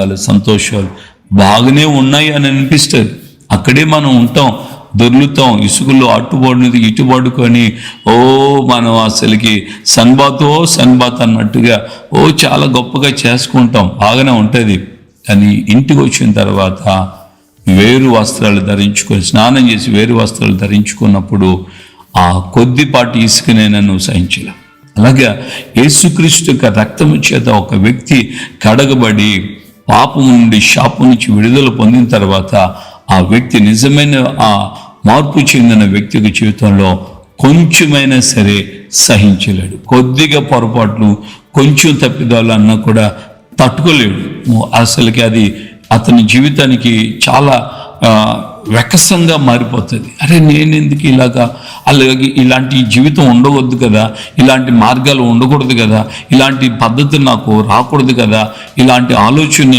ఆనందాలు, సంతోషాలు బాగానే ఉన్నాయి అని అనిపిస్తుంది. అక్కడే మనం ఉంటాం, దొర్లుతాం, ఇసుకలో అట్టుబడి ఇటుబడుకొని మనం అసలుకి సన్బాత్ అన్నట్టుగా చాలా గొప్పగా చేసుకుంటాం, బాగానే ఉంటుంది. కానీ ఇంటికి వచ్చిన తర్వాత వేరు వస్త్రాలు ధరించుకొని, స్నానం చేసి వేరు వస్త్రాలు ధరించుకున్నప్పుడు ఆ కొద్దిపాటి ఇసుకనే నువ్వు సహించలేవు. అలాగే యేసుక్రీస్తు యొక్క రక్తము చేత ఒక వ్యక్తి కడగబడి పాపం నుండి, శాపం నుంచి విడుదల పొందిన తర్వాత ఆ వ్యక్తి నిజమైన ఆ మార్పు చెందిన వ్యక్తికి జీవితంలో కొంచెమైనా సరే సహించలేడు. కొద్దిగా పొరపాట్లు, కొంచెం తప్పిదాలు అన్నా కూడా తట్టుకోలేడు. అసలుకి అది అతని జీవితానికి చాలా వెకసంగా మారిపోతుంది. అరే నేను ఎందుకు అలాగే ఇలాంటి జీవితం ఉండవద్దు కదా, ఇలాంటి మార్గాలు ఉండకూడదు కదా, ఇలాంటి పద్ధతి నాకు రాకూడదు కదా, ఇలాంటి ఆలోచన